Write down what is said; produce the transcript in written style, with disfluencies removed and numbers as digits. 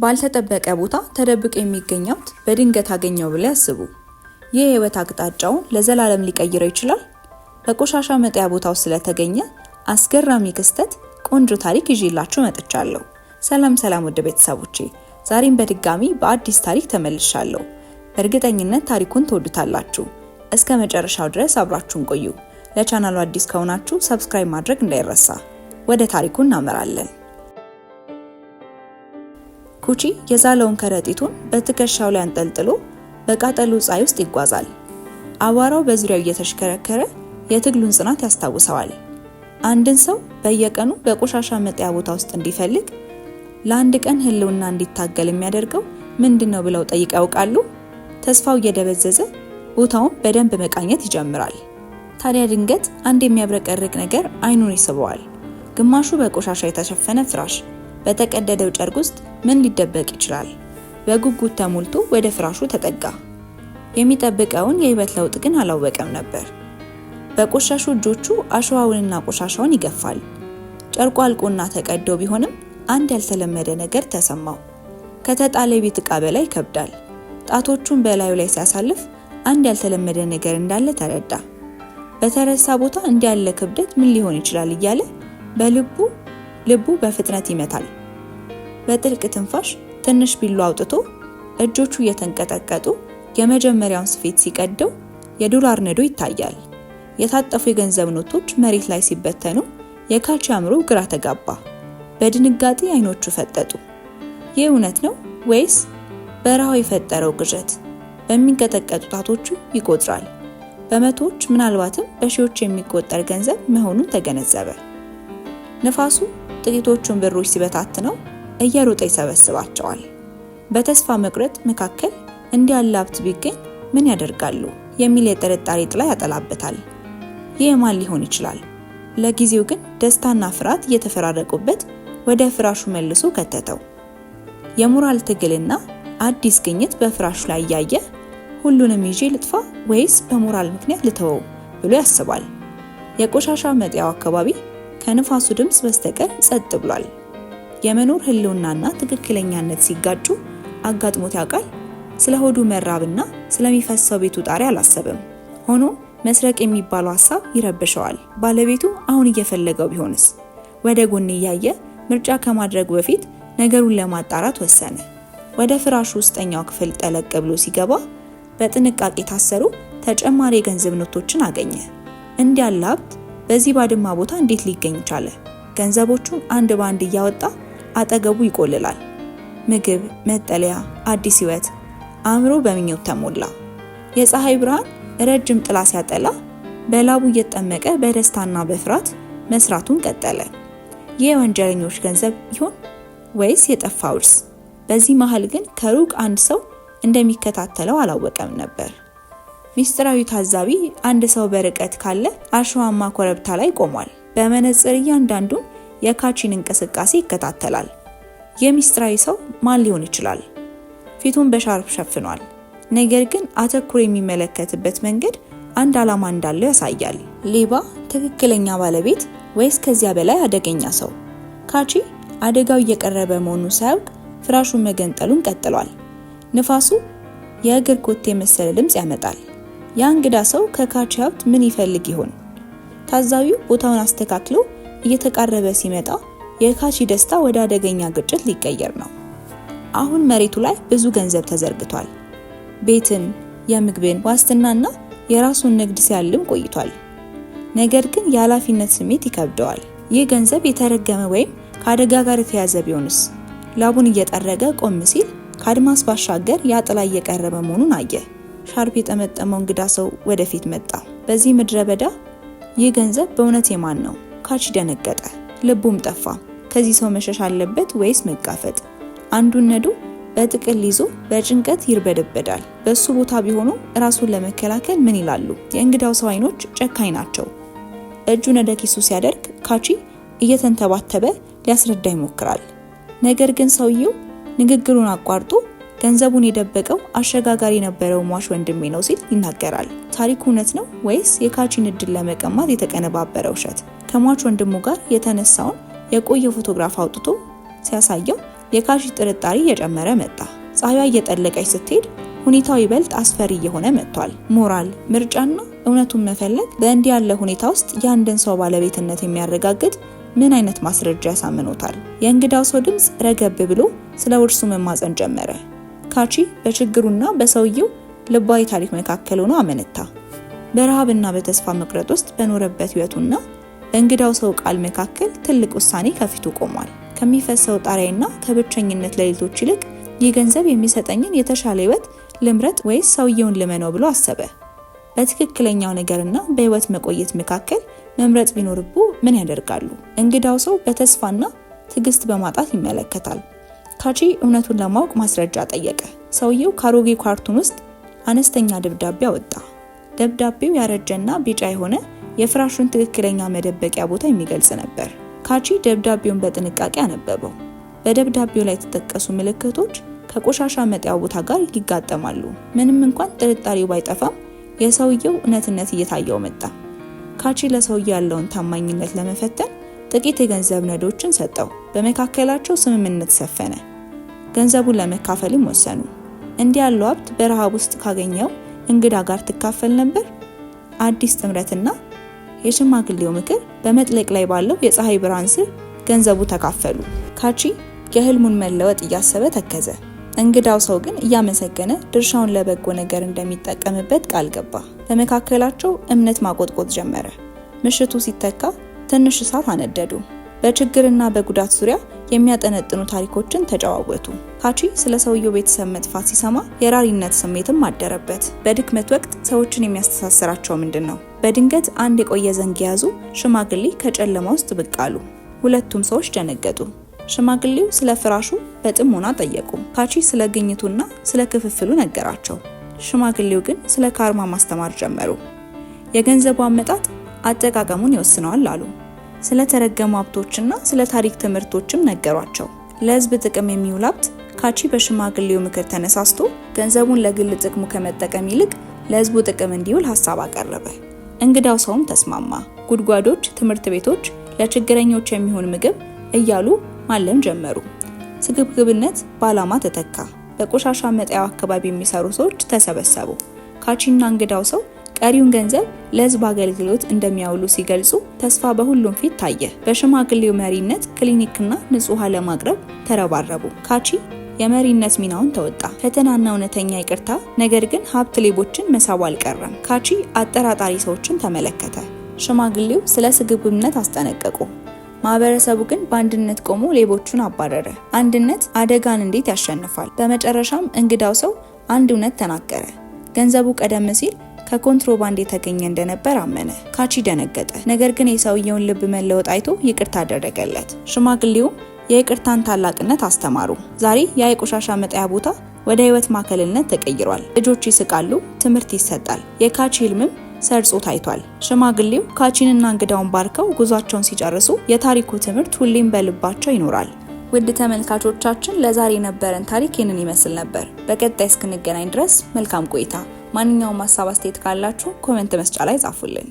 ባልተጠበቀ ቦታ ተደብቆ የሚገኘው በድንገት አገኘው ብለው ያስቡ። ይህ የህይወት አቅጣጫውን ለዘላለም ሊቀይረው ይችላል። በቆሻሻ መጣያ ቦታው ስለተገኘ አስገራሚ ክስተት ቆንጆ ታሪክ ይዤላችሁ መጥቻለሁ። ሰላም ውድ ቤተሰቦቼ፣ ዛሬም በድጋሚ በአዲስ ታሪክ ተመልሻለሁ። በእርግጠኝነት ታሪኩን ትወዱታላችሁ። እስከ መጨረሻው ድረስ አብራችሁን ቆዩ። ለቻናሉ አዲስ ከሆናችሁ ሰብስክራይብ ማድረግ እንዳይረሳ። ወደ ታሪኩ እናመራለን። ኩቺ የዛለውን ከረጢቱን በትከሻው ላይ አንጠልጥሎ በቃጠሎ ፀሐይ ውስጥ ይጓዛል። አቧራው በዙሪያው እየተሽከረከረ የትግሉን ጽናት ያስታውሰዋል። አንድን ሰው በየቀኑ በቆሻሻ መጣያ ቦታ ውስጥ እንዲፈልግ ለአንድ ቀን ህልውና እንዲታገል የሚያደርገው ምንድነው ብለው ጠይቀው ያውቃሉ? ተስፋው እየደበዘዘ ቦታውን በደንብ መቃኘት ይጀምራል። ታዲያ ድንገት አንድ የሚያብረቀርቅ ነገር አይኑን ይስበዋል። ግማሹ በቆሻሻ የተሸፈነ ፍራሽ። በተቀደደው ጨርቅ ውስጥ ምን ሊደበቅ ይችላል? በጉጉት ተሞልቶ ወደ ፍራሹ ተጠጋ። የሚጠብቀውን የህይወት ለውጥ ግን አላወቀም ነበር። በቆሻሹ እጆቹ አሸዋውንና ቆሻሻውን ይገፋል። ጨርቁ አልቆና ተቀዶ ቢሆንም አንድ ያልተለመደ ነገር ተሰማው። ከተጣለ ቤት ዕቃ በላይ ይከብዳል። ጣቶቹን በላዩ ላይ ሲያሳልፍ አንድ ያልተለመደ ነገር እንዳለ ተረዳ። በተረሳ ቦታ እንዲህ ያለ ክብደት ምን ሊሆን ይችላል እያለ ልቡ በፍጥነት ይመታል። በጥልቅ ትንፋሽ ትንሽ ቢሉ አውጥቶ እጆቹ እየተንቀጠቀጡ የመጀመሪያውን ስፌት ሲቀደው የዶላር ነዶ ይታያል። የታጠፉ የገንዘብ ኖቶች መሬት ላይ ሲበተኑ የካቺ አእምሮ ግራ ተጋባ። በድንጋጤ አይኖቹ ፈጠጡ። ይህ እውነት ነው ወይስ በረሃው የፈጠረው ቅዠት? በሚንቀጠቀጡ ጣቶቹ ይቆጥራል። በመቶዎች ምናልባትም በሺዎች የሚቆጠር ገንዘብ መሆኑን ተገነዘበ። ንፋሱ ጥቂቶቹን ብሮች ሲበታትነው እየሮጠ ይሰበስባቸዋል። በተስፋ መቁረጥ መካከል እንዲህ ያለ ሀብት ቢገኝ ምን ያደርጋሉ የሚል የጥርጣሬ ጥላ ያጠላበታል። ይህ ማን ሊሆን ይችላል? ለጊዜው ግን ደስታና ፍርሃት እየተፈራረቁበት ወደ ፍራሹ መልሶ ከተተው። የሞራል ትግልና አዲስ ግኝት በፍራሹ ላይ እያየ ሁሉንም ይዤ ልጥፋ ወይስ በሞራል ምክንያት ልተወው ብሎ ያስባል። የቆሻሻ መጣያው አካባቢ ከንፋሱ ድምፅ በስተቀር ጸጥ ብሏል። የመኖር ህልውናና ትክክለኛነት ሲጋጩ አጋጥሞት ያውቃል? ስለ ሆዱ መራብና ስለሚፈሰው ቤቱ ጣሪያ አላሰበም። ሆኖ መስረቅ የሚባለው ሀሳብ ይረብሸዋል። ባለቤቱ አሁን እየፈለገው ቢሆንስ? ወደ ጎን እያየ ምርጫ ከማድረጉ በፊት ነገሩን ለማጣራት ወሰነ። ወደ ፍራሹ ውስጠኛው ክፍል ጠለቅ ብሎ ሲገባ በጥንቃቄ የታሰሩ ተጨማሪ የገንዘብ ኖቶችን አገኘ። እንዲህ ያለ ሀብት በዚህ ባድማ ቦታ እንዴት ሊገኝ ቻለ? ገንዘቦቹን አንድ ባንድ እያወጣ አጠገቡ ይቆልላል። ምግብ፣ መጠለያ፣ አዲስ ህይወት። አእምሮ በምኞት ተሞላ። የፀሐይ ብርሃን ረጅም ጥላ ሲያጠላ በላቡ እየተጠመቀ በደስታና በፍርሃት መስራቱን ቀጠለ። ይህ የወንጀለኞች ገንዘብ ይሆን ወይስ የጠፋ ውርስ? በዚህ መሃል ግን ከሩቅ አንድ ሰው እንደሚከታተለው አላወቀም ነበር። ሚስጥራዊ ታዛቢ አንድ ሰው በርቀት ካለ አሸዋማ ኮረብታ ላይ ቆሟል። በመነጽር እያንዳንዱን የካቺን እንቅስቃሴ ይከታተላል። የሚስጥራዊ ሰው ማን ሊሆን ይችላል? ፊቱን በሻርፕ ሸፍኗል። ነገር ግን አተኩሮ የሚመለከትበት መንገድ አንድ ዓላማ እንዳለው ያሳያል። ሌባ፣ ትክክለኛ ባለቤት ወይስ ከዚያ በላይ አደገኛ ሰው? ካቺ አደጋው እየቀረበ መሆኑን ሳያውቅ ፍራሹን መገንጠሉን ቀጥሏል። ንፋሱ የእግር ኮቴ መሰለ ድምፅ ያመጣል። ያ እንግዳ ሰው ከካቺ ሀብት ምን ይፈልግ ይሆን? ታዛቢው ቦታውን አስተካክሎ እየተቃረበ ሲመጣ የካቺ ደስታ ወደ አደገኛ ግጭት ሊቀየር ነው። አሁን መሬቱ ላይ ብዙ ገንዘብ ተዘርግቷል። ቤትን፣ የምግብን ዋስትናና የራሱን ንግድ ሲያልም ቆይቷል። ነገር ግን የኃላፊነት ስሜት ይከብደዋል። ይህ ገንዘብ የተረገመ ወይም ከአደጋ ጋር የተያዘ ቢሆንስ? ላቡን እየጠረገ ቆም ሲል ከአድማስ ባሻገር ያ ጥላ እየቀረበ መሆኑን አየ። ሻርፕ የጠመጠመው እንግዳ ሰው ወደፊት መጣ። በዚህ ምድረ በዳ ይህ ገንዘብ በእውነት የማን ነው? ካቺ ደነገጠ። ልቡም ጠፋ። ከዚህ ሰው መሸሽ አለበት ወይስ መጋፈጥ? አንዱን ነዶ በጥቅል ይዞ በጭንቀት ይርበደበዳል። በሱ ቦታ ቢሆኑ ራሱን ለመከላከል ምን ይላሉ? የእንግዳው ሰው አይኖች ጨካኝ ናቸው። እጁን ወደ ኪሱ ሲያደርግ ካቺ እየተንተባተበ ሊያስረዳ ይሞክራል። ነገር ግን ሰውየው ንግግሩን አቋርጦ ገንዘቡን የደበቀው አሸጋጋሪ የነበረው ሟች ወንድሜ ነው ሲል ይናገራል። ታሪኩ እውነት ነው ወይስ የካቺን እድል ለመቀማት የተቀነባበረ ውሸት? ከሟች ወንድሙ ጋር የተነሳውን የቆየ ፎቶግራፍ አውጥቶ ሲያሳየው የካቺ ጥርጣሬ እየጨመረ መጣ። ፀሐይዋ እየጠለቀች ስትሄድ ሁኔታው ይበልጥ አስፈሪ እየሆነ መጥቷል። ሞራል፣ ምርጫና እውነቱን መፈለግ በእንዲህ ያለ ሁኔታ ውስጥ የአንድን ሰው ባለቤትነት የሚያረጋግጥ ምን አይነት ማስረጃ ያሳምኖታል? የእንግዳው ሰው ድምፅ ረገብ ብሎ ስለ ውርሱ መማፀን ጀመረ። ካቺ በችግሩና በሰውየው ልባዊ ታሪክ መካከል ሆኖ አመነታ። በረሃብና በተስፋ መቁረጥ ውስጥ በኖረበት ህይወቱና በእንግዳው ሰው ቃል መካከል ትልቅ ውሳኔ ከፊቱ ቆሟል። ከሚፈሰው ጣሪያና ከብቸኝነት ሌሊቶች ይልቅ ይህ ገንዘብ የሚሰጠኝን የተሻለ ህይወት ልምረጥ ወይስ ሰውየውን ልመነው ብሎ አሰበ። በትክክለኛው ነገርና በህይወት መቆየት መካከል መምረጥ ቢኖርቡ ምን ያደርጋሉ? እንግዳው ሰው በተስፋና ትዕግስት በማጣት ይመለከታል። ካቺ እውነቱን ለማወቅ ማስረጃ ጠየቀ። ሰውየው ካሮጌ ካርቱን ውስጥ አነስተኛ ደብዳቤ አወጣ። ደብዳቤው ያረጀና ቢጫ የሆነ የፍራሹን ትክክለኛ መደበቂያ ቦታ የሚገልጽ ነበር። ካቺ ደብዳቤውን በጥንቃቄ አነበበው። በደብዳቤው ላይ የተጠቀሱ ምልክቶች ከቆሻሻ መጣያው ቦታ ጋር ይጋጠማሉ። ምንም እንኳን ጥርጣሬው ባይጠፋም የሰውየው እውነትነት እየታየው መጣ። ካቺ ለሰውየው ያለውን ታማኝነት ለመፈተን ጥቂት የገንዘብ ነዶችን ሰጠው። በመካከላቸው ስምምነት ሰፈነ። ገንዘቡን ለመካፈልም ወሰኑ። እንዲህ ያለው ሀብት በረሃብ ውስጥ ካገኘው እንግዳ ጋር ትካፈል ነበር። አዲስ ጥምረትና የሽማግሌው ምክር በመጥለቅ ላይ ባለው የፀሐይ ብርሃን ስር ገንዘቡ ተካፈሉ። ካቺ የህልሙን መለወጥ እያሰበ ተከዘ። እንግዳው ሰው ግን እያመሰገነ ድርሻውን ለበጎ ነገር እንደሚጠቀምበት ቃል ገባ። በመካከላቸው እምነት ማቆጥቆጥ ጀመረ። ምሽቱ ሲተካ ትንሽ እሳት አነደዱ። በችግርና በጉዳት ዙሪያ የሚያጠነጥኑ ታሪኮችን ተጨዋወቱ። ካቺ ስለ ሰውየው ቤተሰብ መጥፋት ሲሰማ የራሪነት ስሜትም አደረበት። በድክመት ወቅት ሰዎችን የሚያስተሳስራቸው ምንድን ነው? በድንገት አንድ የቆየ ዘንግ የያዙ ሽማግሌ ከጨለማ ውስጥ ብቅ አሉ። ሁለቱም ሰዎች ደነገጡ። ሽማግሌው ስለ ፍራሹ በጥሞና ጠየቁ። ካቺ ስለ ግኝቱና ስለ ክፍፍሉ ነገራቸው። ሽማግሌው ግን ስለ ካርማ ማስተማር ጀመሩ። የገንዘቡ አመጣጥ አጠቃቀሙን ይወስነዋል አሉ። ስለ ተረገሙ ሀብቶችና ስለ ታሪክ ትምህርቶችም ነገሯቸው። ለህዝብ ጥቅም የሚውል ሀብት ካቺ በሽማግሌው ምክር ተነሳስቶ ገንዘቡን ለግል ጥቅሙ ከመጠቀም ይልቅ ለህዝቡ ጥቅም እንዲውል ሀሳብ አቀረበ። እንግዳው ሰውም ተስማማ። ጉድጓዶች፣ ትምህርት ቤቶች፣ ለችግረኞች የሚሆን ምግብ እያሉ ማለም ጀመሩ። ስግብግብነት በዓላማ ተተካ። በቆሻሻ መጣያው አካባቢ የሚሰሩ ሰዎች ተሰበሰቡ። ካቺና እንግዳው ሰው ቀሪውን ገንዘብ ለህዝብ አገልግሎት እንደሚያውሉ ሲገልጹ ተስፋ በሁሉም ፊት ታየ። በሽማግሌው መሪነት ክሊኒክና ንጹህ ውሃ ለማቅረብ ተረባረቡ። ካቺ የመሪነት ሚናውን ተወጣ። ፈተናና እውነተኛ ይቅርታ፣ ነገር ግን ሀብት ሌቦችን መሳቡ አልቀረም። ካቺ አጠራጣሪ ሰዎችን ተመለከተ። ሽማግሌው ስለ ስግብግብነት አስጠነቀቁ። ማህበረሰቡ ግን በአንድነት ቆሞ ሌቦቹን አባረረ። አንድነት አደጋን እንዴት ያሸንፋል? በመጨረሻም እንግዳው ሰው አንድ እውነት ተናገረ። ገንዘቡ ቀደም ሲል ከኮንትሮባንድ የተገኘ እንደነበር አመነ። ካቺ ደነገጠ። ነገር ግን የሰውየውን ልብ መለወጥ አይቶ ይቅርታ አደረገለት። ሽማግሌውም የይቅርታን ታላቅነት አስተማሩ። ዛሬ ያ የቆሻሻ መጣያ ቦታ ወደ ህይወት ማዕከልነት ተቀይሯል። ልጆች ይስቃሉ፣ ትምህርት ይሰጣል። የካቺ ህልምም ሰርጾ ታይቷል። ሽማግሌው ካቺንና እንግዳውን ባርከው ጉዟቸውን ሲጨርሱ የታሪኩ ትምህርት ሁሌም በልባቸው ይኖራል። ውድ ተመልካቾቻችን ለዛሬ የነበረን ታሪክ ይህንን ይመስል ነበር። በቀጣይ እስክንገናኝ ድረስ መልካም ቆይታ። ማንኛውም ሀሳብ አስተያየት ካላችሁ ኮሜንት መስጫ ላይ ጻፉልን።